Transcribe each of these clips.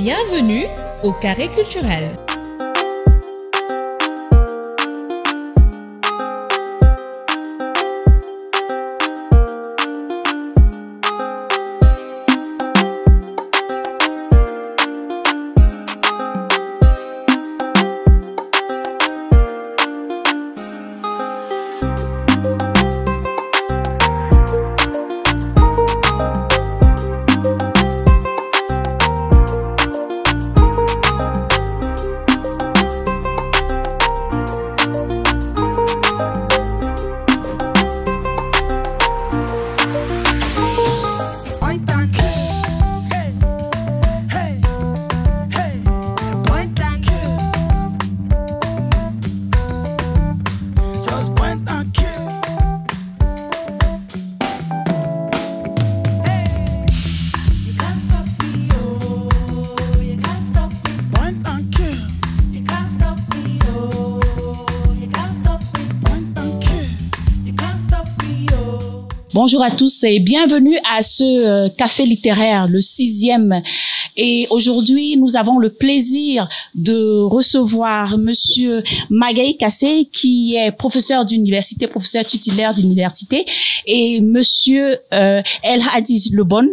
Bienvenue au Carré culturel. Bonjour à tous et bienvenue à ce café littéraire, le 6e. Et aujourd'hui, nous avons le plaisir de recevoir Monsieur Magaye Kassé, qui est professeur d'université, professeur titulaire d'université, et Monsieur El Hadji Lebon,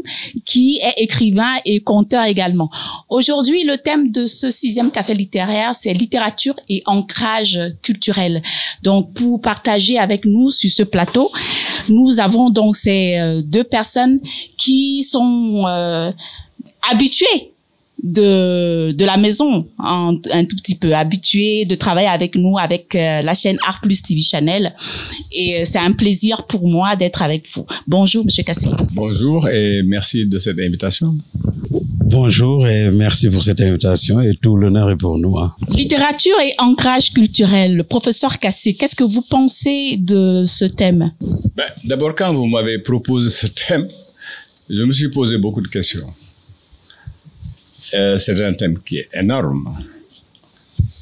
qui est écrivain et conteur également. Aujourd'hui, le thème de ce 6e café littéraire, c'est littérature et ancrage culturel. Donc, pour partager avec nous sur ce plateau, nous avons donc ces deux personnes qui sont habituées de la maison, un tout petit peu habituées de travailler avec nous, avec la chaîne Art Plus TV Channel. Et c'est un plaisir pour moi d'être avec vous. Bonjour, Monsieur Kassé. Bonjour et merci de cette invitation. Bonjour et merci pour cette invitation et tout l'honneur est pour nous. Littérature et ancrage culturel. Le professeur Kassé, qu'est-ce que vous pensez de ce thème? D'abord, quand vous m'avez proposé ce thème, je me suis posé beaucoup de questions. C'est un thème qui est énorme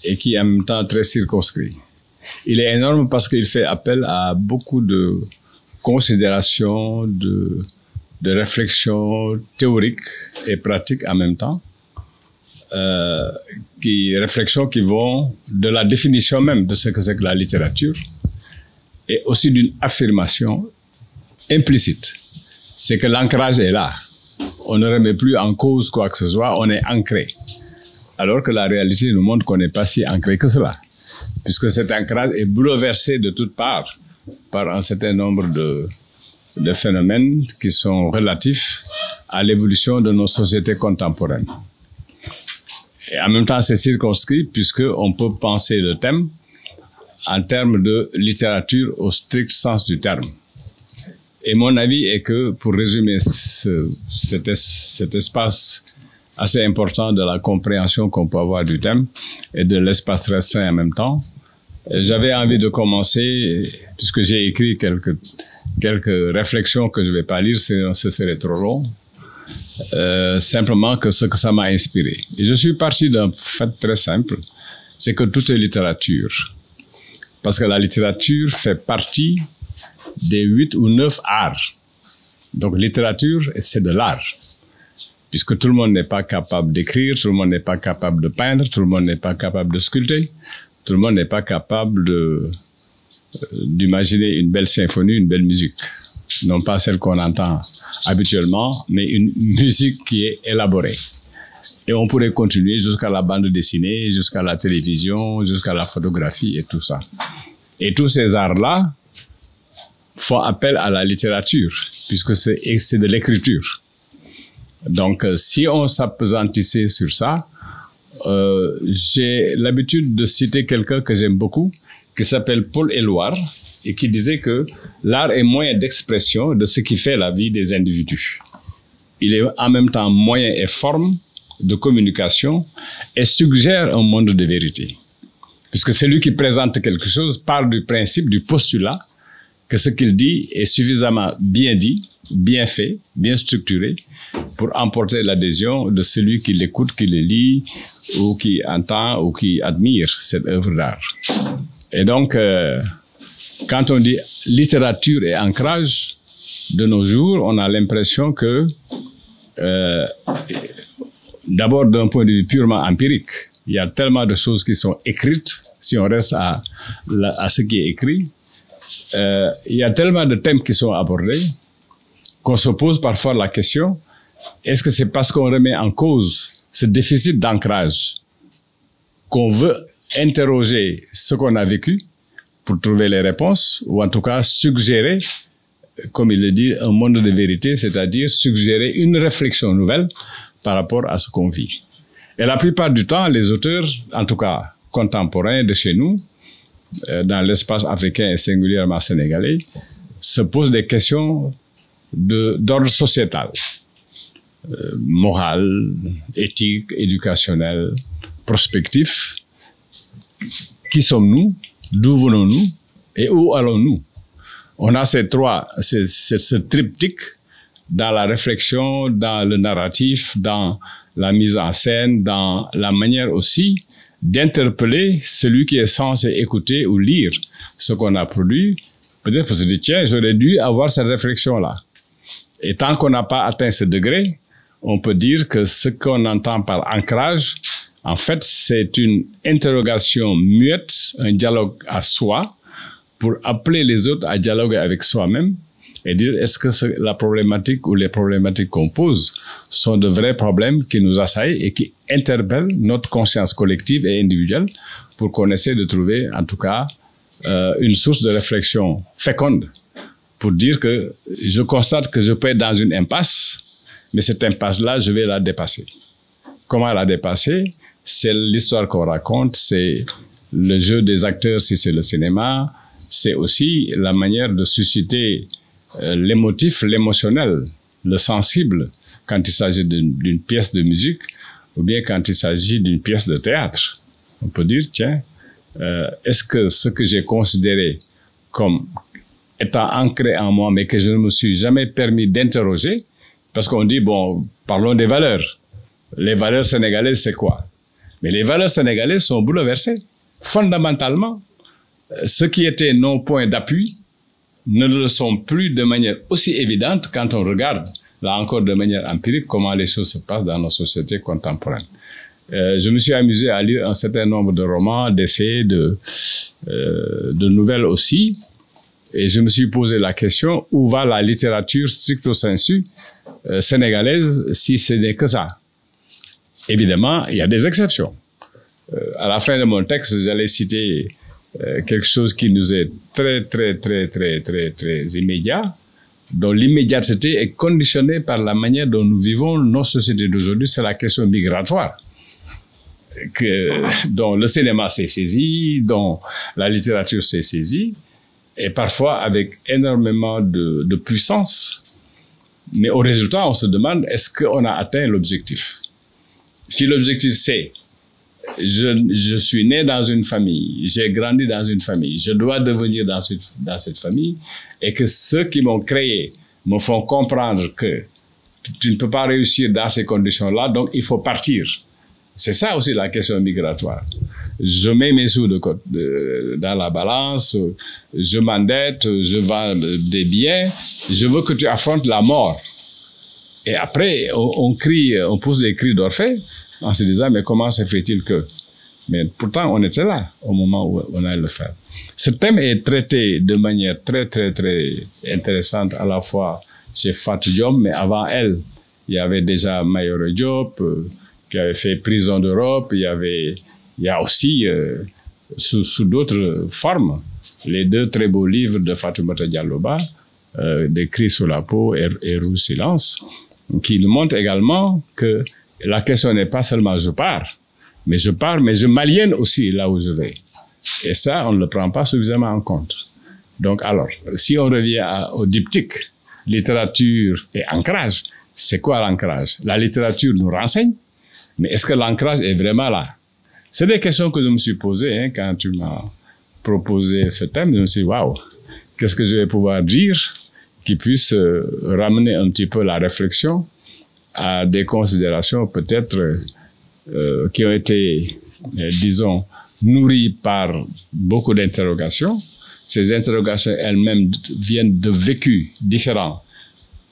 et qui est en même temps très circonscrit. Il est énorme parce qu'il fait appel à beaucoup de considérations, de réflexions théoriques et pratiques en même temps. Réflexions qui vont de la définition même de ce que c'est que la littérature et aussi d'une affirmation implicite. C'est que l'ancrage est là. On ne remet plus en cause quoi que ce soit, on est ancré. Alors que la réalité nous montre qu'on n'est pas si ancré que cela. Puisque cet ancrage est bouleversé de toutes parts par un certain nombre de phénomènes qui sont relatifs à l'évolution de nos sociétés contemporaines. Et en même temps, c'est circonscrit puisqu'on peut penser le thème en termes de littérature au strict sens du terme. Et mon avis est que, pour résumer cet espace assez important de la compréhension qu'on peut avoir du thème et de l'espace restreint en même temps, j'avais envie de commencer, puisque j'ai écrit quelques réflexions que je ne vais pas lire, sinon ce serait trop long, simplement que ce que ça m'a inspiré. Et je suis parti d'un fait très simple, c'est que tout est littérature. Parce que la littérature fait partie des 8 ou 9 arts. Donc, littérature, c'est de l'art. Puisque tout le monde n'est pas capable d'écrire, tout le monde n'est pas capable de peindre, tout le monde n'est pas capable de sculpter, tout le monde n'est pas capable d'imaginer une belle symphonie, une belle musique. Non pas celle qu'on entend habituellement, mais une musique qui est élaborée. Et on pourrait continuer jusqu'à la bande dessinée, jusqu'à la télévision, jusqu'à la photographie et tout ça. Et tous ces arts-là font appel à la littérature, puisque c'est de l'écriture. Donc, si on s'appesantissait sur ça, j'ai l'habitude de citer quelqu'un que j'aime beaucoup, qui s'appelle Paul Éluard, et qui disait que l'art est moyen d'expression de ce qui fait la vie des individus. Il est en même temps moyen et forme de communication et suggère un monde de vérité. Puisque celui qui présente quelque chose part du principe, du postulat, que ce qu'il dit est suffisamment bien dit, bien fait, bien structuré pour emporter l'adhésion de celui qui l'écoute, qui le lit, ou qui entend, ou qui admire cette œuvre d'art. Et donc, quand on dit littérature et ancrage, de nos jours, on a l'impression que d'abord d'un point de vue purement empirique. Il y a tellement de choses qui sont écrites, si on reste à ce qui est écrit. Il y a tellement de thèmes qui sont abordés qu'on se pose parfois la question, est-ce que c'est parce qu'on remet en cause ce déficit d'ancrage qu'on veut interroger ce qu'on a vécu pour trouver les réponses, ou en tout cas suggérer, comme il le dit, un monde de vérité, c'est-à-dire suggérer une réflexion nouvelle par rapport à ce qu'on vit. Et la plupart du temps, les auteurs, en tout cas contemporains de chez nous, dans l'espace africain et singulièrement sénégalais, se posent des questions d'ordre sociétal, moral, éthique, éducationnel, prospectif. Qui sommes-nous? D'où venons-nous? Et où allons-nous? On a ce triptyque dans la réflexion, dans le narratif, dans la mise en scène, dans la manière aussi d'interpeller celui qui est censé écouter ou lire ce qu'on a produit. Peut-être qu'il se dit, tiens, j'aurais dû avoir cette réflexion-là. Et tant qu'on n'a pas atteint ce degré, on peut dire que ce qu'on entend par ancrage, en fait, c'est une interrogation muette, un dialogue à soi, pour appeler les autres à dialoguer avec soi-même et dire est-ce que la problématique ou les problématiques qu'on pose sont de vrais problèmes qui nous assaillent et qui interpellent notre conscience collective et individuelle pour qu'on essaie de trouver, en tout cas, une source de réflexion féconde pour dire que je constate que je peux être dans une impasse, mais cette impasse-là, je vais la dépasser. Comment la dépasser? C'est l'histoire qu'on raconte, c'est le jeu des acteurs si c'est le cinéma, c'est aussi la manière de susciter l'émotif, l'émotionnel, le sensible quand il s'agit d'une pièce de musique ou bien quand il s'agit d'une pièce de théâtre. On peut dire, tiens, est-ce que ce que j'ai considéré comme étant ancré en moi mais que je ne me suis jamais permis d'interroger, parce qu'on dit, bon, parlons des valeurs. Les valeurs sénégalaises, c'est quoi? Mais les valeurs sénégalaises sont bouleversées. Fondamentalement, ce qui était nos points d'appui ne le sont plus de manière aussi évidente quand on regarde, là encore de manière empirique, comment les choses se passent dans nos sociétés contemporaines. Je me suis amusé à lire un certain nombre de romans, d'essais, de nouvelles aussi, et je me suis posé la question, où va la littérature stricto sensu sénégalaise si ce n'est que ça? Évidemment, il y a des exceptions. À la fin de mon texte, j'allais citer quelque chose qui nous est très immédiat, dont l'immédiateté est conditionnée par la manière dont nous vivons nos sociétés d'aujourd'hui, c'est la question migratoire, dont le cinéma s'est saisi, dont la littérature s'est saisie, et parfois avec énormément de puissance. Mais au résultat, on se demande, est-ce qu'on a atteint l'objectif? Si l'objectif c'est je suis né dans une famille, j'ai grandi dans une famille, je dois devenir dans cette famille, et que ceux qui m'ont créé me font comprendre que tu ne peux pas réussir dans ces conditions-là, donc il faut partir. C'est ça aussi la question migratoire. Je mets mes sous dans la balance, je m'endette, je vends des biens, je veux que tu affrontes la mort. Et après, on crie, on pousse des cris d'orphée en se disant, mais comment se fait-il que... Mais pourtant, on était là au moment où on allait le faire. Ce thème est traité de manière très intéressante à la fois chez Fatou Diom, mais avant elle, il y avait déjà Mayoro Diop, qui avait fait Prison d'Europe, il y a aussi, sous d'autres formes, les deux très beaux livres de Fatoumata Dialloba, Des cris sous la peau et Rouge silence, qui nous montrent également que la question n'est pas seulement je pars, mais je m'aliène aussi là où je vais. Et ça, on ne le prend pas suffisamment en compte. Donc alors, si on revient au diptyque, littérature et ancrage, c'est quoi l'ancrage? La littérature nous renseigne, mais est-ce que l'ancrage est vraiment là? C'est des questions que je me suis posées quand tu m'as proposé ce thème. Je me suis dit, waouh, qu'est-ce que je vais pouvoir dire qui puisse ramener un petit peu la réflexion à des considérations peut-être qui ont été, disons, nourries par beaucoup d'interrogations. Ces interrogations elles-mêmes viennent de vécus différents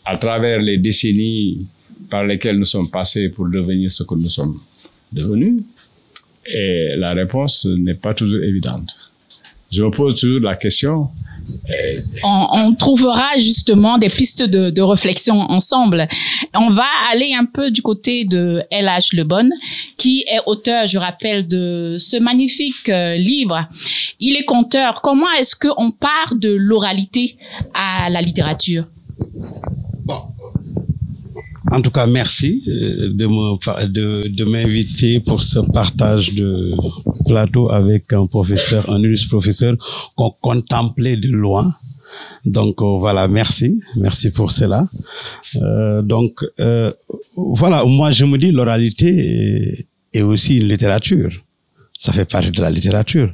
à travers les décennies par lesquels nous sommes passés pour devenir ce que nous sommes devenus. Et la réponse n'est pas toujours évidente. Je me pose toujours la question. On trouvera justement des pistes de réflexion ensemble. On va aller un peu du côté de L.H. Lebonne, qui est auteur, je rappelle, de ce magnifique livre. Il est conteur. Comment est-ce qu'on part de l'oralité à la littérature? Bon. En tout cas, merci de m'inviter pour ce partage de plateau avec un professeur, un illustre professeur qu'on contemplait de loin. Donc voilà, merci pour cela. Voilà, moi je me dis l'oralité est aussi une littérature. Ça fait partie de la littérature.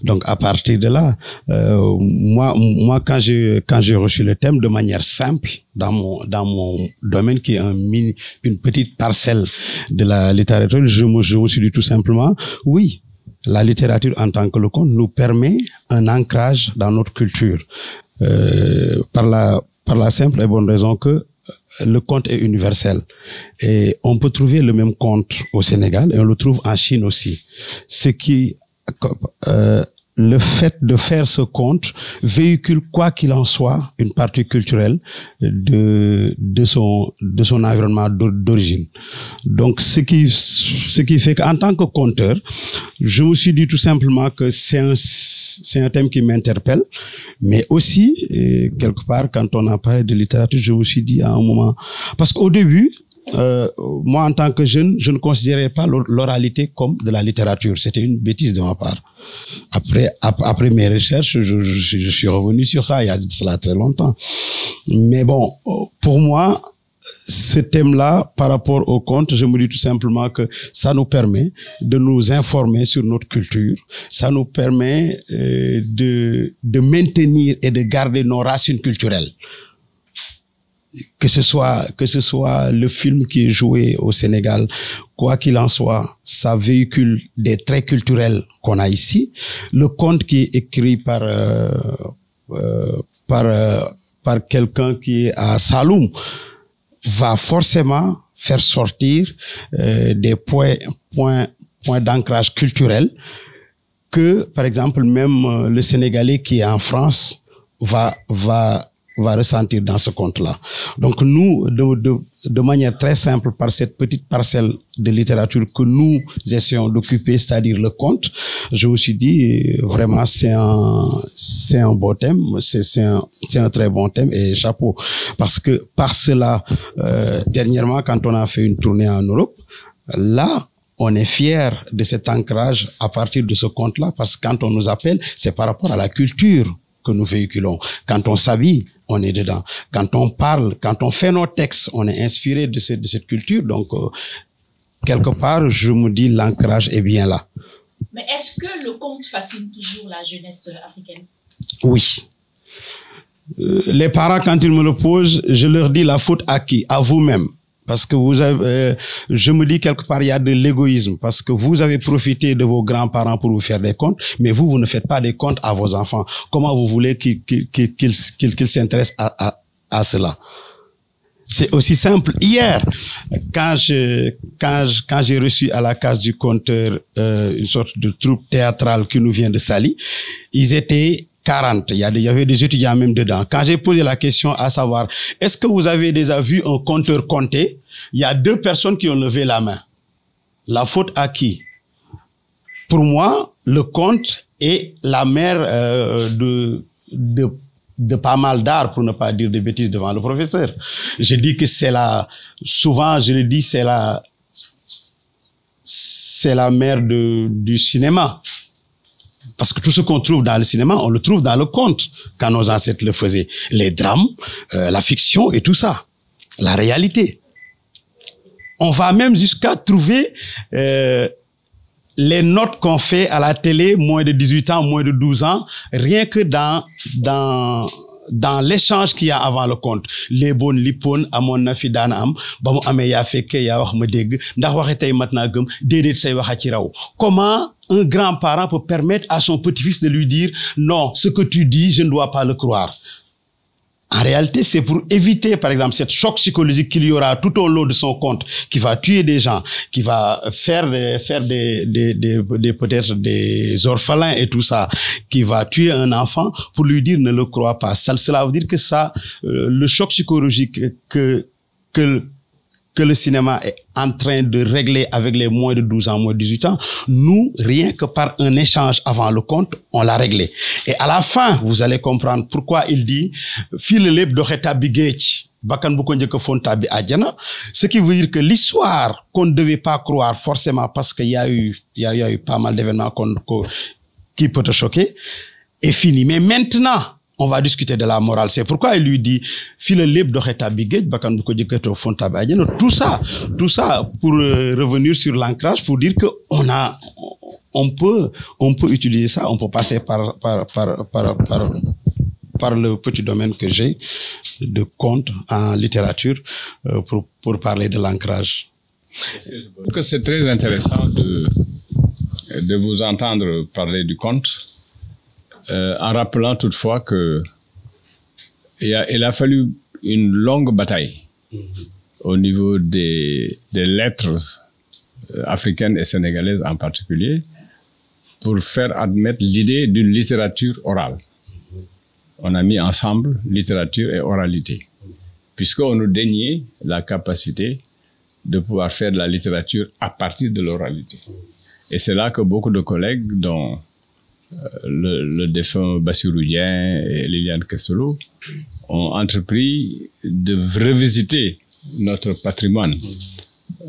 Donc à partir de là, moi quand j'ai reçu le thème de manière simple dans mon domaine qui est une petite parcelle de la littérature, je me suis dit tout simplement oui, la littérature en tant que le conte nous permet un ancrage dans notre culture par la simple et bonne raison que le conte est universel et on peut trouver le même conte au Sénégal et on le trouve en Chine aussi. Ce qui, le fait de faire ce conte véhicule quoi qu'il en soit une partie culturelle de son environnement d'origine. Donc ce qui fait qu'en tant que conteur, je me suis dit tout simplement que c'est un thème qui m'interpelle, mais aussi quelque part quand on a parlé de littérature, je me suis dit à un moment, parce qu'au début moi en tant que jeune, je ne considérais pas l'oralité comme de la littérature. C'était une bêtise de ma part. Après mes recherches, je suis revenu sur ça il y a cela très longtemps. Mais bon, pour moi, ce thème-là, par rapport au conte, je me dis tout simplement que ça nous permet de nous informer sur notre culture. Ça nous permet de maintenir et de garder nos racines culturelles. Que ce soit le film qui est joué au Sénégal, quoi qu'il en soit, ça véhicule des traits culturels qu'on a ici. Le conte qui est écrit par quelqu'un qui est à Saloum va forcément faire sortir des points d'ancrage culturel que, par exemple, même le Sénégalais qui est en France va ressentir dans ce conte-là. Donc nous, de manière très simple, par cette petite parcelle de littérature que nous essayons d'occuper, c'est-à-dire le conte, je me suis dit, vraiment, c'est un beau thème, c'est un très bon thème et chapeau. Parce que par cela, dernièrement, quand on a fait une tournée en Europe, là, on est fier de cet ancrage à partir de ce conte-là, parce que quand on nous appelle, c'est par rapport à la culture que nous véhiculons. Quand on s'habille, on est dedans. Quand on parle, quand on fait nos textes, on est inspiré de cette culture. Donc, quelque part, je me dis, l'ancrage est bien là. Mais est-ce que le conte fascine toujours la jeunesse africaine? Oui. Les parents, quand ils me le posent, je leur dis la faute à qui? À vous-même. Parce que vous avez, je me dis quelque part, il y a de l'égoïsme. Parce que vous avez profité de vos grands-parents pour vous faire des contes, mais vous ne faites pas des contes à vos enfants. Comment vous voulez qu'ils s'intéressent à cela? C'est aussi simple. Hier, quand j'ai reçu à la case du conteur une sorte de troupe théâtrale qui nous vient de Saly, ils étaient 40. Il y avait des étudiants même dedans. Quand j'ai posé la question à savoir, est-ce que vous avez déjà vu un conteur compter? Il y a 2 personnes qui ont levé la main. La faute à qui? Pour moi, le conte est la mère de pas mal d'art, pour ne pas dire de bêtises devant le professeur. Je dis que souvent je le dis, c'est la mère du cinéma. Parce que tout ce qu'on trouve dans le cinéma, on le trouve dans le conte, quand nos ancêtres le faisaient. Les drames, la fiction et tout ça. La réalité. On va même jusqu'à trouver les notes qu'on fait à la télé, moins de 18 ans, moins de 12 ans, rien que dans l'échange qu'il y a avant le conte. Les bonnes lipon amon na fi daan am ba mu amé ya fekke ya wax ma dégg ndax waxe tay mat naa gëm déedéet say waxa ci raw. Comment un grand-parent peut permettre à son petit-fils de lui dire non, ce que tu dis, je ne dois pas le croire. En réalité, c'est pour éviter, par exemple, cette choc psychologique qu'il y aura tout au long de son compte, qui va tuer des gens, qui va faire peut-être des orphelins et tout ça, qui va tuer un enfant, pour lui dire ne le crois pas. Cela veut dire que ça, le choc psychologique que le cinéma est en train de régler avec les moins de 12 ans, moins de 18 ans, nous, rien que par un échange avant le compte, on l'a réglé. Et à la fin, vous allez comprendre pourquoi il dit « File leb doxeta bi géej, bakkan bu ko njëkk fonta bi àjjana », ce qui veut dire que l'histoire qu'on ne devait pas croire forcément parce qu'il y a eu pas mal d'événements qui peuvent te choquer, est finie. Mais maintenant, on va discuter de la morale. C'est pourquoi il lui dit file leb doxeta bi géej bakkan bu ko njëkk fonta bi àjjana. Tout ça pour revenir sur l'ancrage, pour dire que on peut utiliser ça, on peut passer par le petit domaine que j'ai de conte en littérature pour parler de l'ancrage. C'est très intéressant de vous entendre parler du conte, en rappelant toutefois que il a fallu une longue bataille au niveau des lettres africaines et sénégalaises en particulier, pour faire admettre l'idée d'une littérature orale. On a mis ensemble littérature et oralité, puisqu'on nous déniait la capacité de pouvoir faire de la littérature à partir de l'oralité. Et c'est là que beaucoup de collègues, dont le défunt Bassirou Dieng et Liliane Kesselo, ont entrepris de revisiter notre patrimoine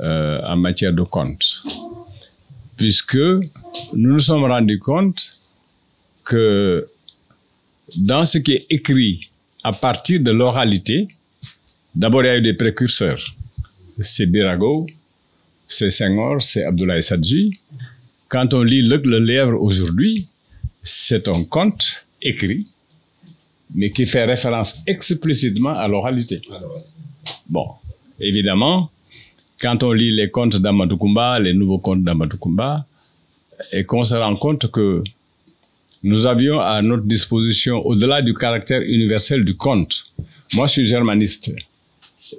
en matière de conte, puisque nous nous sommes rendus compte que dans ce qui est écrit à partir de l'oralité, d'abord il y a eu des précurseurs. C'est Birago, c'est Senghor, c'est Abdoulaye Sadji. Quand on lit Le Lièvre aujourd'hui, c'est un conte écrit, mais qui fait référence explicitement à l'oralité. Bon, évidemment, quand on lit les contes d'Amadou Koumba, les nouveaux contes d'Amadou Koumba, et qu'on se rend compte que nous avions à notre disposition, au-delà du caractère universel du conte. Moi, je suis germaniste.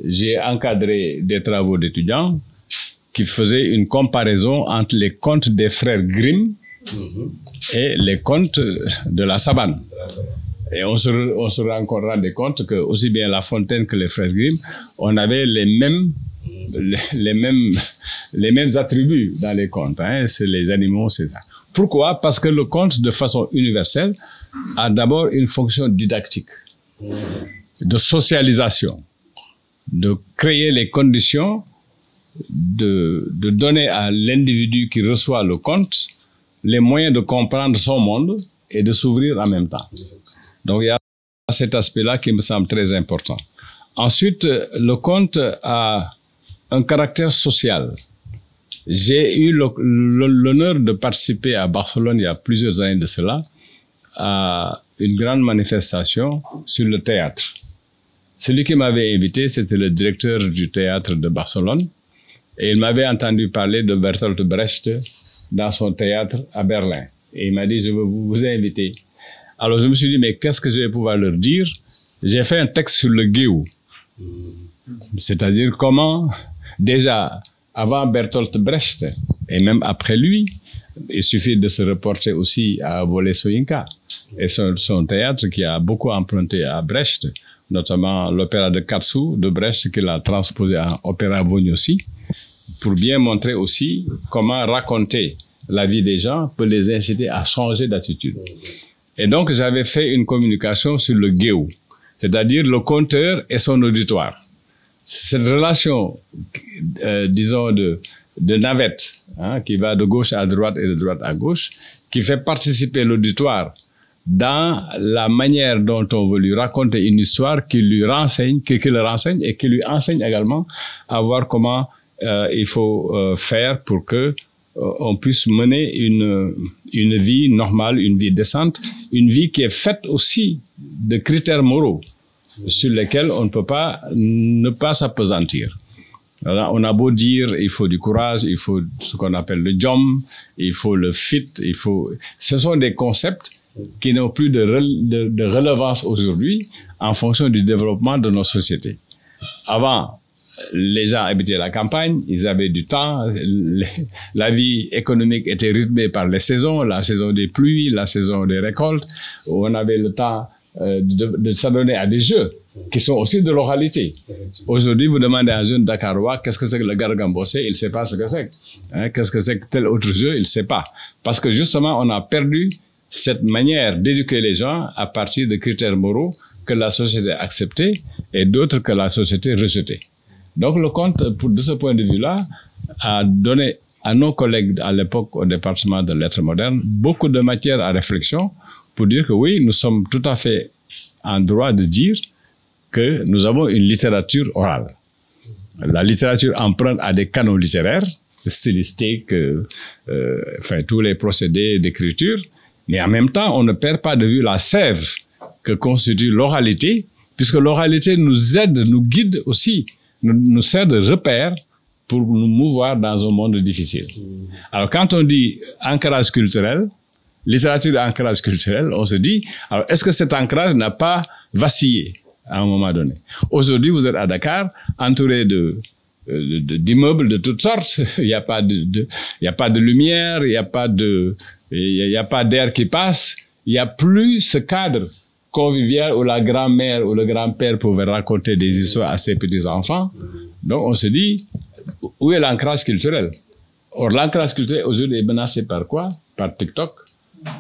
J'ai encadré des travaux d'étudiants qui faisaient une comparaison entre les contes des frères Grimm et les contes de la savane. Et on se rendra compte que aussi bien La Fontaine que les frères Grimm, on avait les mêmes attributs dans les contes. Hein. C'est les animaux, c'est ça. Pourquoi? Parce que le conte, de façon universelle, a d'abord une fonction didactique, de socialisation, de créer les conditions, de donner à l'individu qui reçoit le conte les moyens de comprendre son monde et de s'ouvrir en même temps. Donc il y a cet aspect-là qui me semble très important. Ensuite, le conte a un caractère social. J'ai eu l'honneur de participer à Barcelone il y a plusieurs années de cela à une grande manifestation sur le théâtre. Celui qui m'avait invité, c'était le directeur du théâtre de Barcelone, et il m'avait entendu parler de Bertolt Brecht dans son théâtre à Berlin. Et il m'a dit, je veux vous inviter. Alors je me suis dit, mais qu'est-ce que je vais pouvoir leur dire? J'ai fait un texte sur le guéou. C'est-à-dire comment, déjà, avant Bertolt Brecht, et même après lui, il suffit de se reporter aussi à Wole Soyinka et son théâtre qui a beaucoup emprunté à Brecht, notamment l'opéra de Katsu de Brecht qu'il a transposé en opéra Vognossi, pour bien montrer aussi comment raconter la vie des gens peut les inciter à changer d'attitude. Et donc j'avais fait une communication sur le guéou, c'est-à-dire le conteur et son auditoire. Cette relation, disons, de navette, hein, qui va de gauche à droite et de droite à gauche, qui fait participer l'auditoire dans la manière dont on veut lui raconter une histoire qui le renseigne et qui lui enseigne également à voir comment il faut faire pour que on puisse mener une vie normale, une vie décente, une vie qui est faite aussi de critères moraux sur lesquels on ne peut pas ne pas s'appesantir. Alors, on a beau dire, il faut du courage, il faut ce qu'on appelle le jom, il faut le fit, ce sont des concepts qui n'ont plus de relevance aujourd'hui en fonction du développement de nos sociétés. Avant, les gens habitaient la campagne, ils avaient du temps, la vie économique était rythmée par les saisons, la saison des pluies, la saison des récoltes, où on avait le temps de s'adonner à des jeux qui sont aussi de l'oralité. Aujourd'hui, vous demandez à un jeune Dakarois qu'est-ce que c'est que le gargambossé, il ne sait pas ce que c'est. Hein, qu'est-ce que c'est que tel autre jeu, il ne sait pas. Parce que justement, on a perdu cette manière d'éduquer les gens à partir de critères moraux que la société acceptait et d'autres que la société rejetait. Donc le conte, de ce point de vue-là, a donné à nos collègues à l'époque au département de lettres modernes beaucoup de matière à réflexion pour dire que oui, nous sommes tout à fait en droit de dire que nous avons une littérature orale. La littérature emprunte à des canons littéraires, stylistiques, enfin tous les procédés d'écriture, mais en même temps, on ne perd pas de vue la sève que constitue l'oralité, puisque l'oralité nous aide, nous guide aussi, nous sert de repère pour nous mouvoir dans un monde difficile. Alors quand on dit ancrage culturel, littérature et ancrage culturel, on se dit, alors est-ce que cet ancrage n'a pas vacillé à un moment donné? Aujourd'hui, vous êtes à Dakar, entouré d'immeubles de toutes sortes. Il n'y a pas de lumière, il n'y a pas d'air qui passe. Il n'y a plus ce cadre convivial où la grand-mère ou le grand-père pouvaient raconter des histoires à ses petits-enfants. Donc, on se dit, où est l'ancrage culturel? Or, l'ancrage culturel aujourd'hui est menacé par quoi? Par TikTok,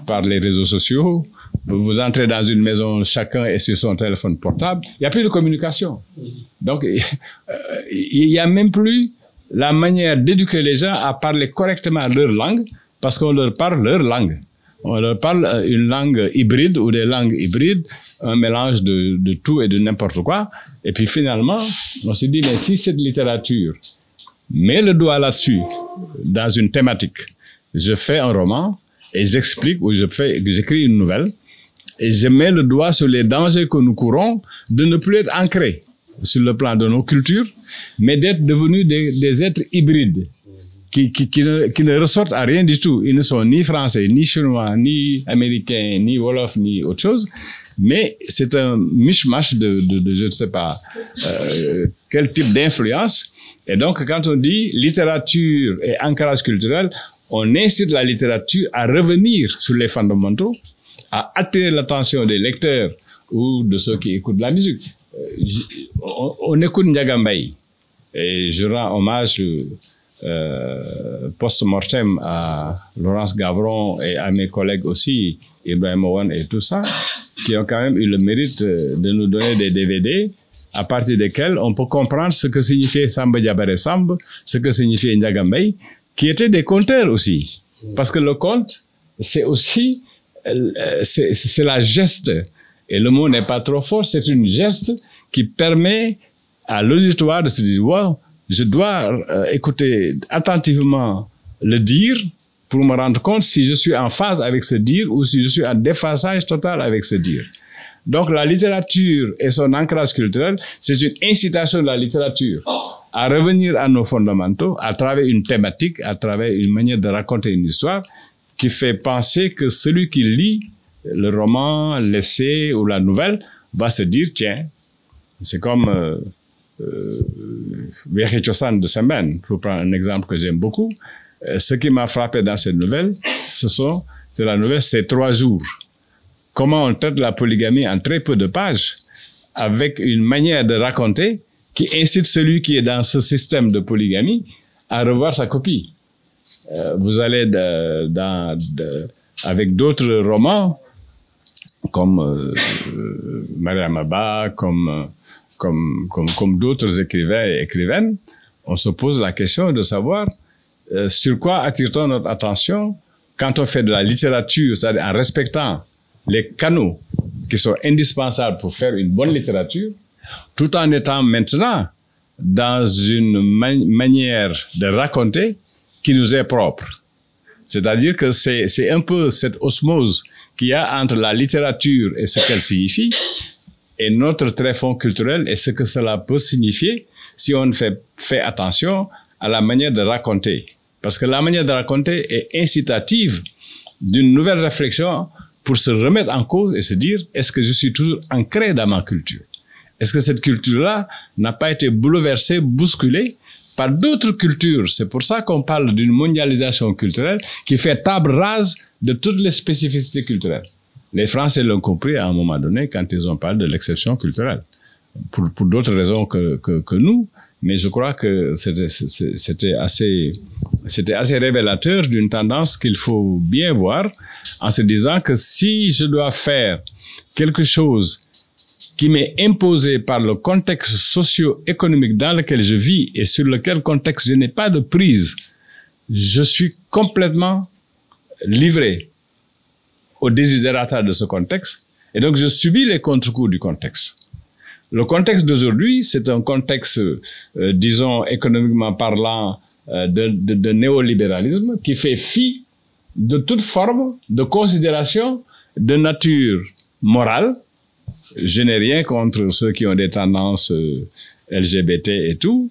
par les réseaux sociaux. Vous entrez dans une maison, chacun est sur son téléphone portable. Il n'y a plus de communication. Donc, il n'y a même plus la manière d'éduquer les gens à parler correctement leur langue, parce qu'on leur parle leur langue. On leur parle une langue hybride ou des langues hybrides, un mélange de tout et de n'importe quoi. Et puis finalement, on se dit, mais si cette littérature met le doigt là-dessus, dans une thématique, je fais un roman et j'explique, ou j'écris une nouvelle, et je mets le doigt sur les dangers que nous courons de ne plus être ancrés sur le plan de nos cultures, mais d'être devenus des êtres hybrides qui ne ressortent à rien du tout. Ils ne sont ni français, ni chinois, ni américains, ni wolof, ni autre chose, mais c'est un mishmash de je ne sais pas quel type d'influence. Et donc, quand on dit littérature et ancrage culturel, on incite la littérature à revenir sur les fondamentaux, à attirer l'attention des lecteurs ou de ceux qui écoutent de la musique. On écoute Ndiaga Mbaye et je rends hommage post-mortem à Laurence Gavron et à mes collègues aussi, Ibrahim Owen et tout ça, qui ont quand même eu le mérite de nous donner des DVD à partir desquels on peut comprendre ce que signifiait Samba Diabaré Samb, ce que signifiait Ndiaga Mbaye, qui étaient des conteurs aussi. Parce que le conte, c'est aussi, c'est la geste. Et le mot n'est pas trop fort, c'est une geste qui permet à l'auditoire de se dire, wow, je dois écouter attentivement le dire pour me rendre compte si je suis en phase avec ce dire ou si je suis en déphasage total avec ce dire. Donc la littérature et son ancrage culturel, c'est une incitation de la littérature à revenir à nos fondamentaux à travers une thématique, à travers une manière de raconter une histoire qui fait penser que celui qui lit le roman, l'essai ou la nouvelle va se dire, tiens, c'est comme Wexe Cosaan de Sembène, pour prendre un exemple que j'aime beaucoup. Ce qui m'a frappé dans cette nouvelle, c'est la nouvelle, c'est 3 jours. Comment on traite la polygamie en très peu de pages, avec une manière de raconter qui incite celui qui est dans ce système de polygamie à revoir sa copie. Vous allez avec d'autres romans, comme Mariama Ba, comme d'autres écrivains et écrivaines, on se pose la question de savoir sur quoi attire-t-on notre attention quand on fait de la littérature, c'est-à-dire en respectant les canaux qui sont indispensables pour faire une bonne littérature, tout en étant maintenant dans une manière de raconter qui nous est propre. C'est-à-dire que c'est un peu cette osmose qu'il y a entre la littérature et ce qu'elle signifie et notre tréfonds culturel et ce que cela peut signifier si on fait attention à la manière de raconter. Parce que la manière de raconter est incitative d'une nouvelle réflexion pour se remettre en cause et se dire, est-ce que je suis toujours ancré dans ma culture? Est-ce que cette culture-là n'a pas été bouleversée, bousculée par d'autres cultures? C'est pour ça qu'on parle d'une mondialisation culturelle qui fait table rase de toutes les spécificités culturelles. Les Français l'ont compris à un moment donné quand ils ont parlé de l'exception culturelle. Pour d'autres raisons que nous, mais je crois que c'était assez révélateur d'une tendance qu'il faut bien voir en se disant que si je dois faire quelque chose qui m'est imposé par le contexte socio-économique dans lequel je vis et sur lequel contexte je n'ai pas de prise, je suis complètement livré au desiderata de ce contexte et donc je subis les contre-coups du contexte. Le contexte d'aujourd'hui, c'est un contexte, disons, économiquement parlant, de néolibéralisme qui fait fi de toute forme de considération de nature morale. Je n'ai rien contre ceux qui ont des tendances LGBT et tout,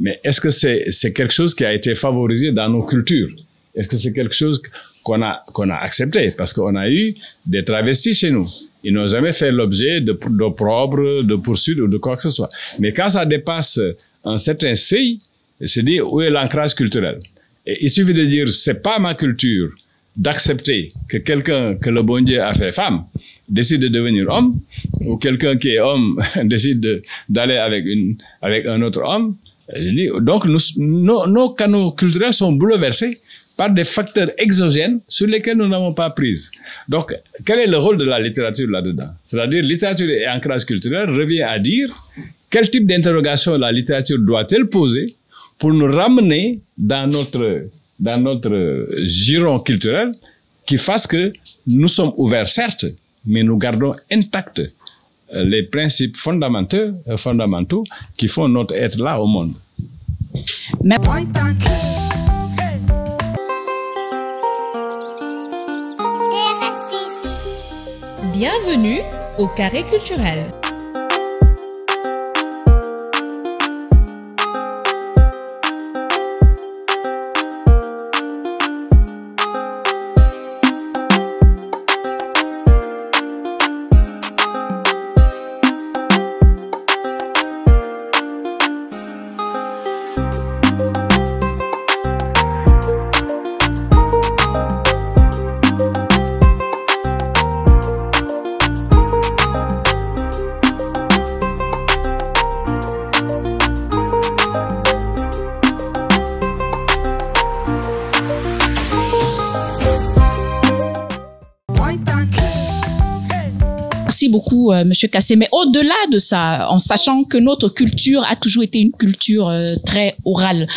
mais est-ce que c'est quelque chose qui a été favorisé dans nos cultures? Est-ce que c'est quelque chose qu'on a accepté? Parce qu'on a eu des travestis chez nous. Ils n'ont jamais fait l'objet d'opprobre, de poursuites ou de quoi que ce soit. Mais quand ça dépasse un certain seuil, je dis où est l'ancrage culturel? Et il suffit de dire, c'est pas ma culture d'accepter que quelqu'un que le bon Dieu a fait femme décide de devenir homme, ou quelqu'un qui est homme décide d'aller avec un autre homme. Je dis, donc nos canaux culturels sont bouleversés par des facteurs exogènes sur lesquels nous n'avons pas prise. Donc, quel est le rôle de la littérature là-dedans? C'est-à-dire, littérature et ancrage culturel revient à dire quel type d'interrogation la littérature doit-elle poser pour nous ramener dans notre giron culturel qui fasse que nous sommes ouverts, certes, mais nous gardons intacts les principes fondamentaux qui font notre être là au monde. Bienvenue au Carré culturel. Merci beaucoup, Monsieur Kassé. Mais au-delà de ça, en sachant que notre culture a toujours été une culture très orale,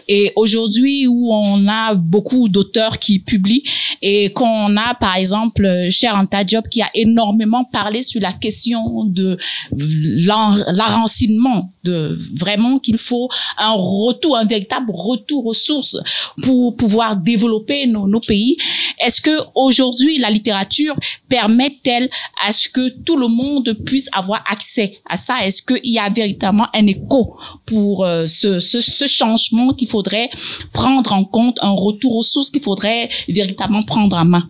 et aujourd'hui où on a beaucoup d'auteurs qui publient et qu'on a par exemple Cheikh Anta Diop qui a énormément parlé sur la question de l'enracinement, de vraiment qu'il faut un véritable retour aux sources pour pouvoir développer nos pays. Est-ce que aujourd'hui la littérature permet-elle à ce que tout le monde puisse avoir accès à ça? Est-ce qu'il y a véritablement un écho pour ce changement qu'il faudrait prendre en compte, un retour aux sources qu'il faudrait véritablement prendre en main?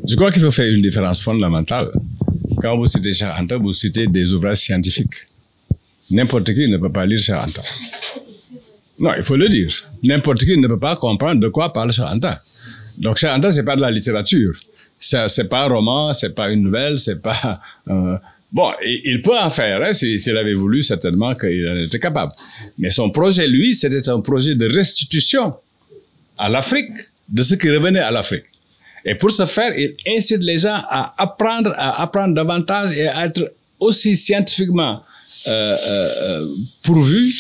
Je crois qu'il faut faire une différence fondamentale. Quand vous citez Cheikh Anta, vous citez des ouvrages scientifiques. N'importe qui ne peut pas lire Cheikh Anta. Non, il faut le dire. N'importe qui ne peut pas comprendre de quoi parle Cheikh Anta. Donc Cheikh Anta, c'est pas de la littérature. C'est pas un roman, c'est pas une nouvelle, c'est pas... Bon, il peut en faire, hein, s'il avait voulu, certainement qu'il en était capable. Mais son projet, lui, c'était un projet de restitution à l'Afrique de ce qui revenait à l'Afrique. Et pour ce faire, il incite les gens à apprendre davantage et à être aussi scientifiquement pourvus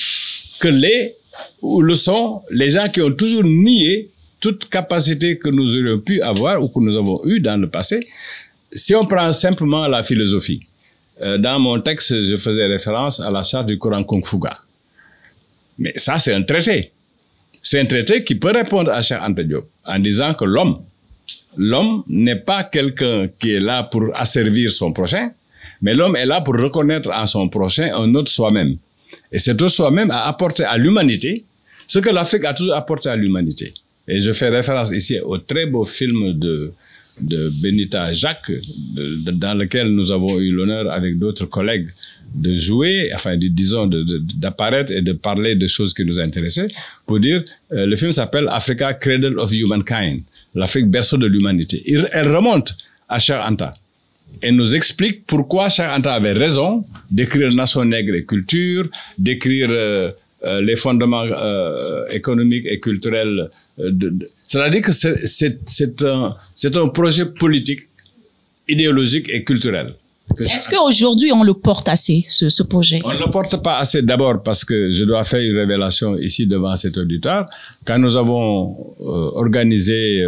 que le sont les gens qui ont toujours nié toute capacité que nous aurions pu avoir ou que nous avons eu dans le passé. Si on prend simplement la philosophie, dans mon texte, je faisais référence à la charte du Coran Kung Fuga. Mais ça, c'est un traité. C'est un traité qui peut répondre à Cheikh Anta Diop en disant que l'homme n'est pas quelqu'un qui est là pour asservir son prochain, mais l'homme est là pour reconnaître en son prochain un autre soi-même. Et cet autre soi-même a apporté à l'humanité ce que l'Afrique a toujours apporté à l'humanité. Et je fais référence ici au très beau film de de Benita Jacques, dans lequel nous avons eu l'honneur avec d'autres collègues de jouer, enfin disons d'apparaître et de parler de choses qui nous intéressaient, pour dire, le film s'appelle Africa Cradle of Humankind, l'Afrique berceau de l'humanité. Elle remonte à Cheikh Anta et nous explique pourquoi Cheikh Anta avait raison d'écrire Nation nègre et culture, d'écrire les fondements économiques et culturels. C'est-à-dire que c'est un projet politique, idéologique et culturel. Est-ce qu'aujourd'hui on le porte assez, ce projet? On ne le porte pas assez, d'abord parce que je dois faire une révélation ici devant cet auditoire. Quand nous avons organisé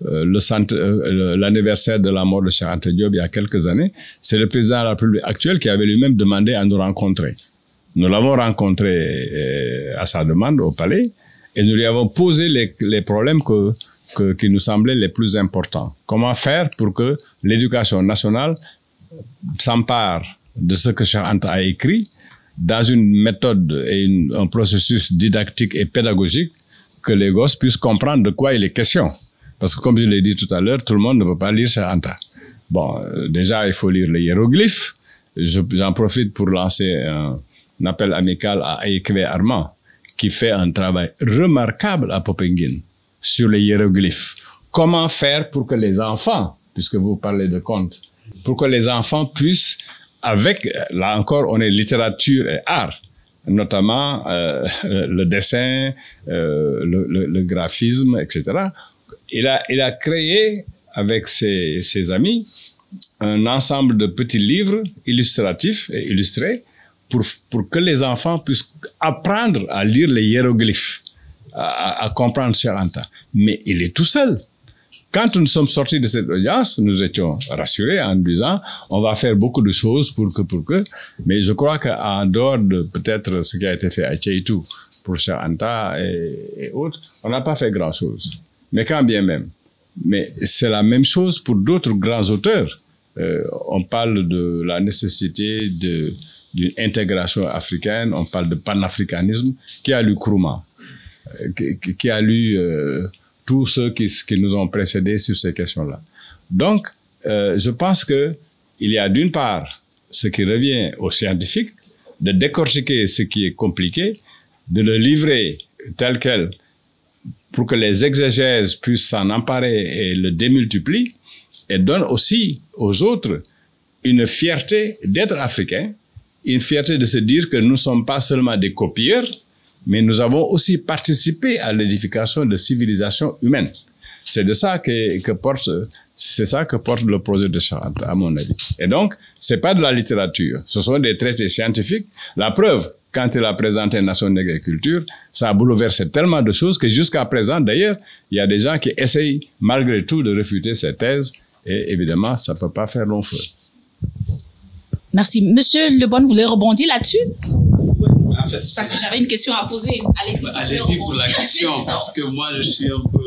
l'anniversaire de la mort de Cheikh Anta Diop il y a quelques années, c'est le président de la République actuelle qui avait lui-même demandé à nous rencontrer. Nous l'avons rencontré à sa demande au palais et nous lui avons posé les problèmes qui nous semblaient les plus importants. Comment faire pour que l'éducation nationale s'empare de ce que Cheikh Anta a écrit dans une méthode et un processus didactique et pédagogique que les gosses puissent comprendre de quoi il est question. Parce que comme je l'ai dit tout à l'heure, tout le monde ne peut pas lire Cheikh Anta. Bon, déjà, il faut lire les hiéroglyphes. J'en profite pour lancer un appel amical à Aïkwe Armand, qui fait un travail remarquable à Popenguine sur les hiéroglyphes. Comment faire pour que les enfants, puisque vous parlez de contes, pour que les enfants puissent, avec, là encore, on est littérature et art, notamment le dessin, le graphisme, etc. Il a créé, avec ses amis, un ensemble de petits livres illustratifs et illustrés pour que les enfants puissent apprendre à lire les hiéroglyphes, à comprendre Cheikh Anta. Mais il est tout seul. Quand nous sommes sortis de cette audience, nous étions rassurés en disant on va faire beaucoup de choses pour que. Mais je crois qu'en dehors de peut-être ce qui a été fait à Tcheitou pour Cheikh Anta et autres, on n'a pas fait grand-chose. Mais quand bien même. Mais c'est la même chose pour d'autres grands auteurs. On parle de la nécessité d'une intégration africaine, on parle de panafricanisme. Qui a lu Nkrumah? Qui a lu tous ceux qui nous ont précédés sur ces questions-là. Donc, je pense que il y a d'une part ce qui revient aux scientifiques, de décortiquer ce qui est compliqué, de le livrer tel quel pour que les exégèses puissent s'en emparer et le démultiplient, et donne aussi aux autres une fierté d'être africains, une fierté de se dire que nous ne sommes pas seulement des copieurs, mais nous avons aussi participé à l'édification de civilisations humaines. C'est de ça que porte le projet de Cheikh Anta, à mon avis. Et donc, c'est pas de la littérature. Ce sont des traités scientifiques. La preuve, quand il a présenté Nation nègre et culture, ça a bouleversé tellement de choses que jusqu'à présent, d'ailleurs, il y a des gens qui essayent, malgré tout, de réfuter ces thèses. Et évidemment, ça peut pas faire long feu. Merci. Monsieur Lebon, vous voulez rebondir là-dessus? En fait, parce que j'avais une question à poser. Allez-y pour la question, parce que moi, je suis un peu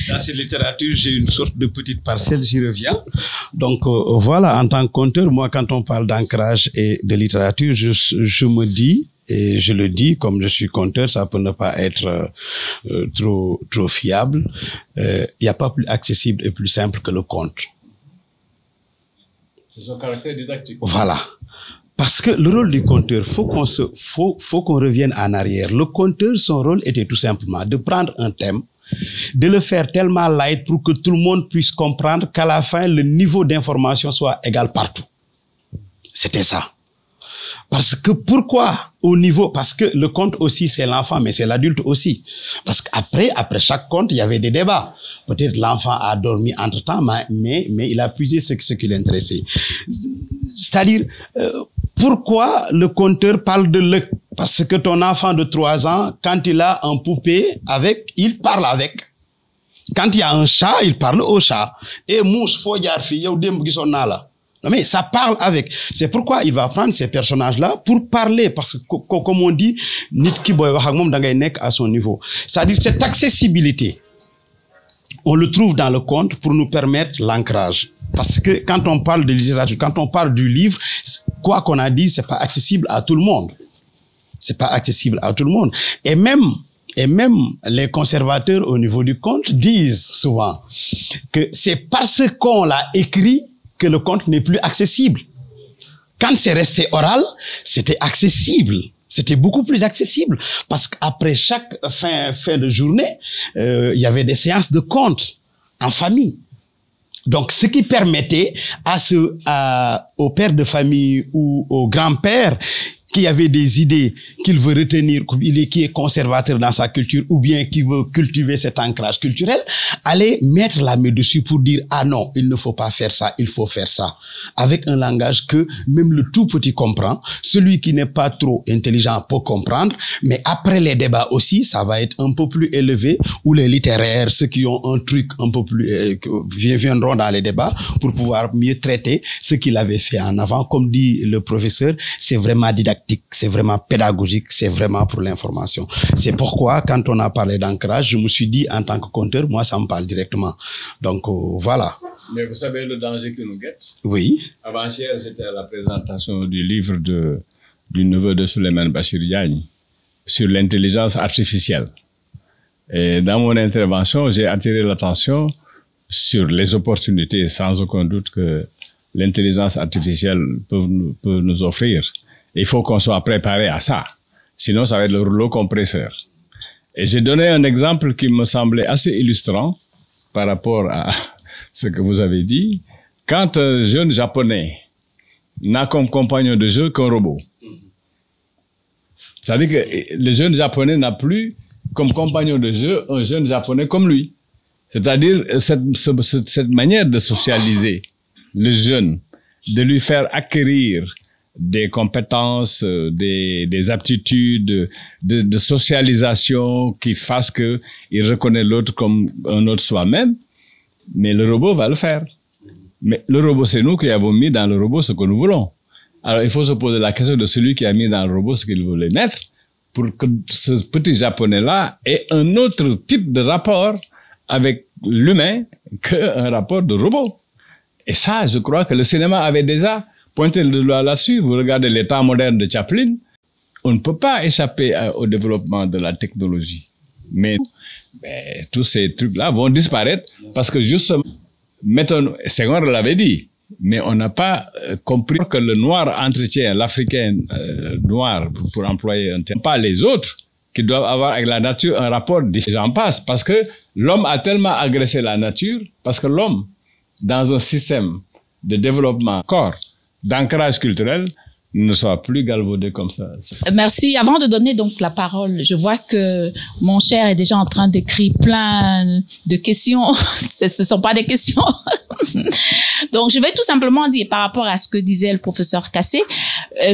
dans cette littérature, j'ai une sorte de petite parcelle, j'y reviens. Donc, voilà, en tant que conteur, moi, quand on parle d'ancrage et de littérature, je me dis, et je le dis, comme je suis conteur, ça peut ne pas être trop fiable. Il n'y a pas plus accessible et plus simple que le conte. C'est son caractère didactique. Voilà. Parce que le rôle du conteur, faut qu'on revienne en arrière. Le conteur, son rôle était tout simplement de prendre un thème, de le faire tellement light pour que tout le monde puisse comprendre qu'à la fin, le niveau d'information soit égal partout. C'était ça. Parce que pourquoi au niveau, parce que le conte aussi c'est l'enfant, mais c'est l'adulte aussi. Parce qu'après chaque conte, il y avait des débats. Peut-être l'enfant a dormi entre-temps, mais il a puisé ce qui l'intéressait. C'est-à-dire, pourquoi le conteur parle de l'œuf? Parce que ton enfant de 3 ans, quand il a un poupée avec, il parle avec. Quand il y a un chat, il parle au chat. Et mousse, faut y là. Non, mais ça parle avec. C'est pourquoi il va prendre ces personnages-là pour parler. Parce que, comme on dit, à son niveau. C'est-à-dire, cette accessibilité, on le trouve dans le conte pour nous permettre l'ancrage. Parce que quand on parle de littérature, quand on parle du livre, quoi qu'on a dit, c'est pas accessible à tout le monde. C'est pas accessible à tout le monde. Et même Et même les conservateurs au niveau du conte disent souvent que c'est parce qu'on l'a écrit que le conte n'est plus accessible. Quand c'est resté oral, c'était accessible. C'était beaucoup plus accessible parce qu'après chaque fin de journée, il y avait des séances de contes en famille. Donc, ce qui permettait au père de famille ou au grand-père qui avait des idées qu'il veut retenir, qui est conservateur dans sa culture ou bien qui veut cultiver cet ancrage culturel, aller mettre la main dessus pour dire « Ah non, il ne faut pas faire ça, il faut faire ça ». Avec un langage que même le tout petit comprend. Celui qui n'est pas trop intelligent peut comprendre. Mais après les débats aussi, ça va être un peu plus élevé où les littéraires, ceux qui ont un truc un peu plus, viendront dans les débats pour pouvoir mieux traiter ce qu'il avait fait en avant. Comme dit le professeur, c'est vraiment didactique. C'est vraiment pédagogique, c'est vraiment pour l'information. C'est pourquoi, quand on a parlé d'ancrage, je me suis dit, en tant que conteur, moi, ça me parle directement. Donc, voilà. Mais vous savez le danger qui nous guette? Oui. Avant-hier, j'étais à la présentation du livre du neveu de Souleymane Bachir Diagne sur l'intelligence artificielle. Et dans mon intervention, j'ai attiré l'attention sur les opportunités, sans aucun doute, que l'intelligence artificielle peut nous offrir. Il faut qu'on soit préparé à ça. Sinon, ça va être le rouleau compresseur. Et j'ai donné un exemple qui me semblait assez illustrant par rapport à ce que vous avez dit. Quand un jeune japonais n'a comme compagnon de jeu qu'un robot, ça veut dire que le jeune japonais n'a plus comme compagnon de jeu un jeune japonais comme lui. C'est-à-dire cette manière de socialiser le jeune, de lui faire acquérir des compétences, des aptitudes de socialisation qui fassent que il reconnaît l'autre comme un autre soi-même, mais le robot va le faire. Mais le robot, c'est nous qui avons mis dans le robot ce que nous voulons. Alors, il faut se poser la question de celui qui a mis dans le robot ce qu'il voulait mettre pour que ce petit japonais-là ait un autre type de rapport avec l'humain qu'un rapport de robot. Et ça, je crois que le cinéma avait déjà pointé le doigt là-dessus. Vous regardez les temps modernes de Chaplin, on ne peut pas échapper au développement de la technologie. Mais tous ces trucs-là vont disparaître parce que justement, Senghor l'avait dit, mais on n'a pas compris que le noir entretient l'Africain noir, pour employer un terme, pas les autres qui doivent avoir avec la nature un rapport différent. J'en passe parce que l'homme a tellement agressé la nature, parce que l'homme, dans un système de développement corps, d'ancrage culturel, ne soit plus galvaudé comme ça. Merci. Avant de donner donc la parole, je vois que mon cher est déjà en train d'écrire plein de questions. Ce sont pas des questions. Donc, je vais tout simplement dire par rapport à ce que disait le professeur Kassé,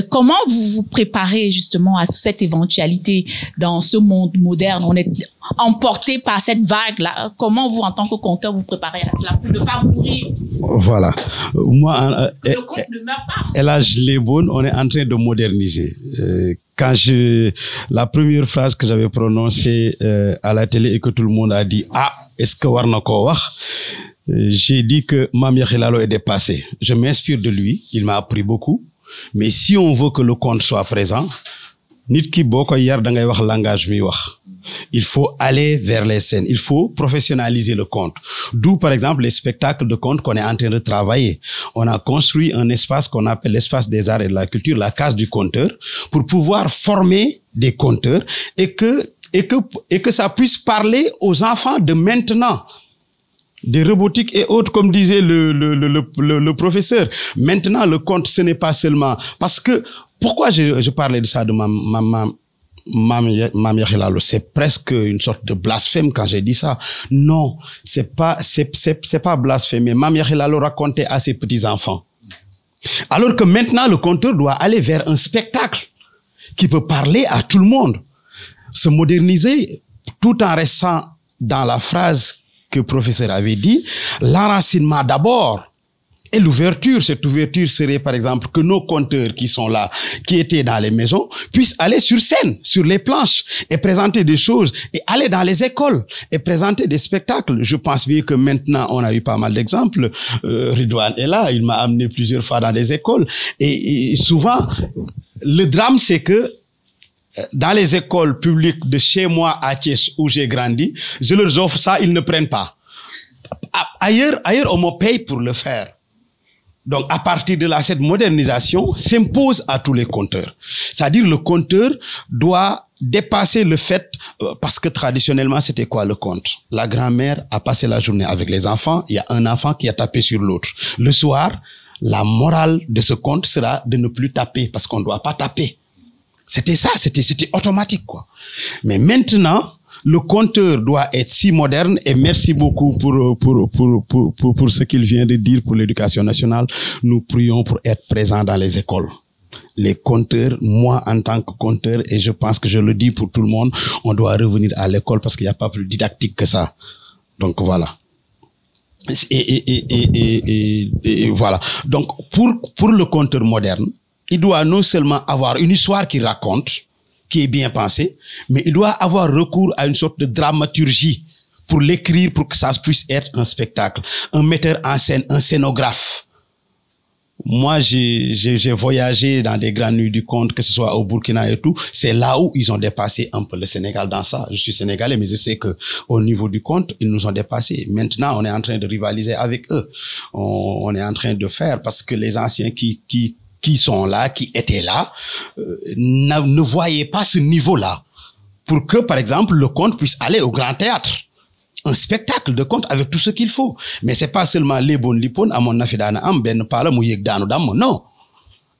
comment vous vous préparez justement à toute cette éventualité dans ce monde moderne? On est emporté par cette vague-là. Comment vous, en tant que conteur, vous préparez à cela pour ne pas mourir? Voilà. Moi, le conte ne meurt pas. Elhadj Lebon, on est en train de moderniser. Quand la première phrase que j'avais prononcée à la télé et que tout le monde a dit, ah, est-ce que warna ko wax? J'ai dit que Mame Yakhya Lalo est dépassé. Je m'inspire de lui. Il m'a appris beaucoup. Mais si on veut que le conte soit présent, nit ki boko yar da ngay wax langage mi wax. Il faut aller vers les scènes. Il faut professionnaliser le conte. D'où, par exemple, les spectacles de conte qu'on est en train de travailler. On a construit un espace qu'on appelle l'espace des arts et de la culture, la case du conteur, pour pouvoir former des conteurs et que ça puisse parler aux enfants de maintenant. Des robotiques et autres, comme disait le professeur. Maintenant, le conte, ce n'est pas seulement... Parce que, pourquoi je parlais de ça de Mame Yakhya Lalo? C'est presque une sorte de blasphème quand j'ai dit ça. Non, c'est pas blasphémé. Mame Yakhya Lalo racontait à ses petits-enfants. Alors que maintenant, le conteur doit aller vers un spectacle qui peut parler à tout le monde. Se moderniser tout en restant dans la phrase que le professeur avait dit, l'enracinement d'abord et l'ouverture. Cette ouverture serait par exemple que nos conteurs qui sont là, qui étaient dans les maisons, puissent aller sur scène, sur les planches et présenter des choses et aller dans les écoles et présenter des spectacles. Je pense bien que maintenant on a eu pas mal d'exemples. Ridwan est là, il m'a amené plusieurs fois dans des écoles et souvent le drame c'est que dans les écoles publiques de chez moi à Thiès où j'ai grandi, je leur offre ça, ils ne prennent pas. Ailleurs, on me paye pour le faire. Donc, à partir de là, cette modernisation s'impose à tous les compteurs. C'est-à-dire, le compteur doit dépasser le fait, parce que traditionnellement, c'était quoi le compte? La grand-mère a passé la journée avec les enfants, il y a un enfant qui a tapé sur l'autre. Le soir, la morale de ce compte sera de ne plus taper, parce qu'on ne doit pas taper. C'était ça, c'était automatique, quoi. Mais maintenant, le compteur doit être si moderne, et merci beaucoup pour ce qu'il vient de dire pour l'éducation nationale. Nous prions pour être présents dans les écoles. Les compteurs, moi en tant que compteur, et je pense que je le dis pour tout le monde, on doit revenir à l'école parce qu'il n'y a pas plus didactique que ça. Donc voilà. Et voilà. Donc pour le compteur moderne, il doit non seulement avoir une histoire qui raconte, qui est bien pensé, mais il doit avoir recours à une sorte de dramaturgie pour l'écrire, pour que ça puisse être un spectacle. Un metteur en scène, un scénographe. Moi, j'ai voyagé dans des grandes nuits du conte, que ce soit au Burkina et tout. C'est là où ils ont dépassé un peu le Sénégal dans ça. Je suis sénégalais, mais je sais que au niveau du conte, ils nous ont dépassés. Maintenant, on est en train de rivaliser avec eux. On est en train de faire parce que les anciens qui sont là, qui étaient là, ne voyaient pas ce niveau-là. Pour que, par exemple, le conte puisse aller au grand théâtre. Un spectacle de conte avec tout ce qu'il faut. Mais c'est pas seulement les bonnes lipon, à mon nafidana am, ben pala mouyek dano dam, non.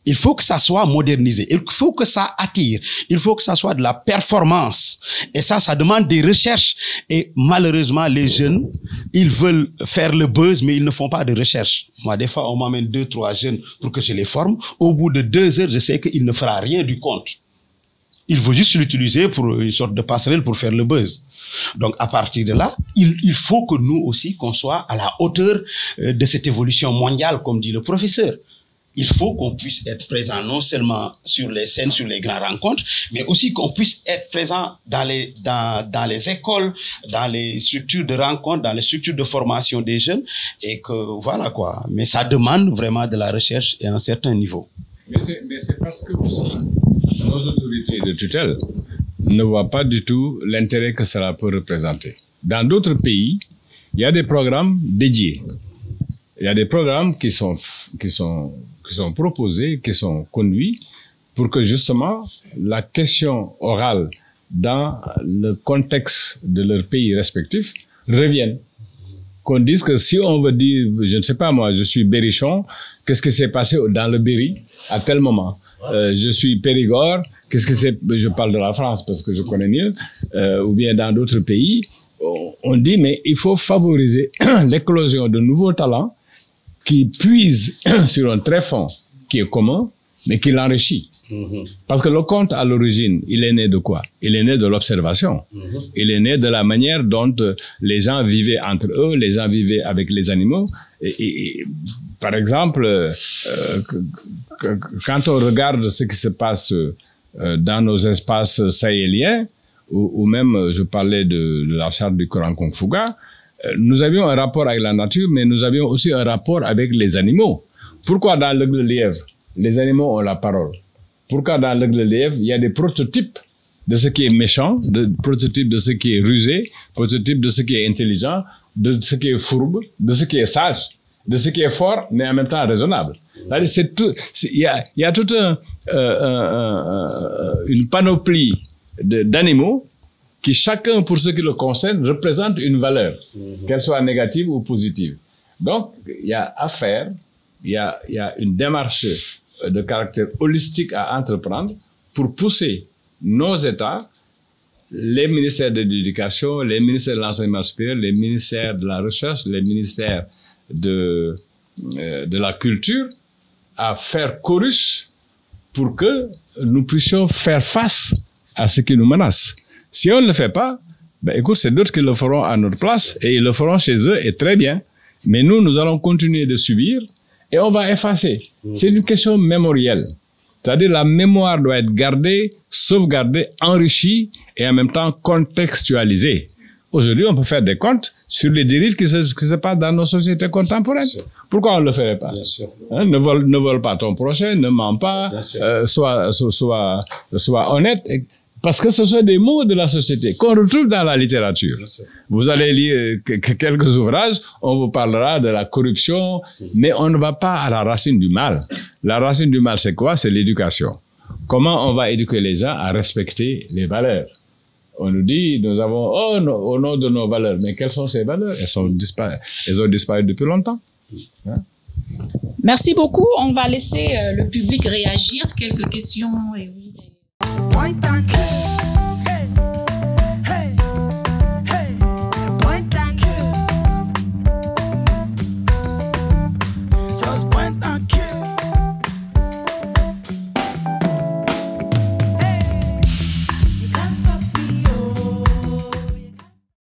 Il faut que ça soit modernisé. Il faut que ça attire. Il faut que ça soit de la performance. Et ça demande des recherches. Et malheureusement, les jeunes, ils veulent faire le buzz, mais ils ne font pas de recherche. Moi, des fois, on m'amène 2, 3 jeunes pour que je les forme. Au bout de 2 heures, je sais qu'il ne fera rien du conte. Il faut juste l'utiliser pour une sorte de passerelle pour faire le buzz. Donc, à partir de là, il faut que nous aussi, qu'on soit à la hauteur de cette évolution mondiale, comme dit le professeur. Il faut qu'on puisse être présent non seulement sur les scènes, sur les grandes rencontres, mais aussi qu'on puisse être présent dans les écoles, dans les structures de rencontres, dans les structures de formation des jeunes, et que voilà quoi. Mais ça demande vraiment de la recherche et un certain niveau. Mais c'est parce que aussi, nos autorités de tutelle ne voient pas du tout l'intérêt que cela peut représenter. Dans d'autres pays, il y a des programmes dédiés. Il y a des programmes qui sont proposés, qui sont conduits pour que justement la question orale dans le contexte de leur pays respectif revienne. Qu'on dise que si on veut dire, je ne sais pas moi, je suis Berrichon, qu'est-ce qui s'est passé dans le Berry à tel moment? Je suis Périgord, qu'est-ce que c'est? Je parle de la France parce que je connais mieux, ou bien dans d'autres pays. On dit, mais il faut favoriser l'éclosion de nouveaux talents qui puisent sur un tréfonds qui est commun, mais qui l'enrichit. Parce que le conte, à l'origine, il est né de quoi? Il est né de l'observation. Il est né de la manière dont les gens vivaient entre eux, les gens vivaient avec les animaux. Et par exemple, quand on regarde ce qui se passe dans nos espaces sahéliens, ou même, je parlais de la charte du Coran Kung Fuga, nous avions un rapport avec la nature, mais nous avions aussi un rapport avec les animaux. Pourquoi dans l'aigle de lièvre, les animaux ont la parole? Pourquoi dans l'aigle de lièvre, il y a des prototypes de ce qui est méchant, des prototypes de ce qui est rusé, prototypes de ce qui est intelligent, de ce qui est fourbe, de ce qui est sage, de ce qui est fort, mais en même temps raisonnable. C'est tout, il y a toute une panoplie d'animaux qui chacun, pour ce qui le concerne, représente une valeur, qu'elle soit négative ou positive. Donc, il y a à faire, il y a une démarche de caractère holistique à entreprendre pour pousser nos États, les ministères de l'éducation, les ministères de l'enseignement supérieur, les ministères de la recherche, les ministères de la culture, à faire chorus pour que nous puissions faire face à ce qui nous menace. Si on ne le fait pas, ben écoute, c'est d'autres qui le feront à notre place et ils le feront chez eux et très bien. Mais nous allons continuer de subir et on va effacer. C'est une question mémorielle. C'est-à-dire la mémoire doit être gardée, sauvegardée, enrichie et en même temps contextualisée. Aujourd'hui, on peut faire des comptes sur les dérives qui se passent dans nos sociétés contemporaines. Pourquoi on ne le ferait pas? Hein, ne vole pas ton prochain, ne ment pas, sois honnête. Parce que ce sont des mots de la société qu'on retrouve dans la littérature. Vous allez lire quelques ouvrages, on vous parlera de la corruption, mais on ne va pas à la racine du mal. La racine du mal, c'est quoi? C'est l'éducation. Comment on va éduquer les gens à respecter les valeurs? On nous dit, nous avons, au nom de nos valeurs. Mais quelles sont ces valeurs? Elles ont disparu depuis longtemps. Hein? Merci beaucoup. On va laisser le public réagir. Quelques questions. Et oui.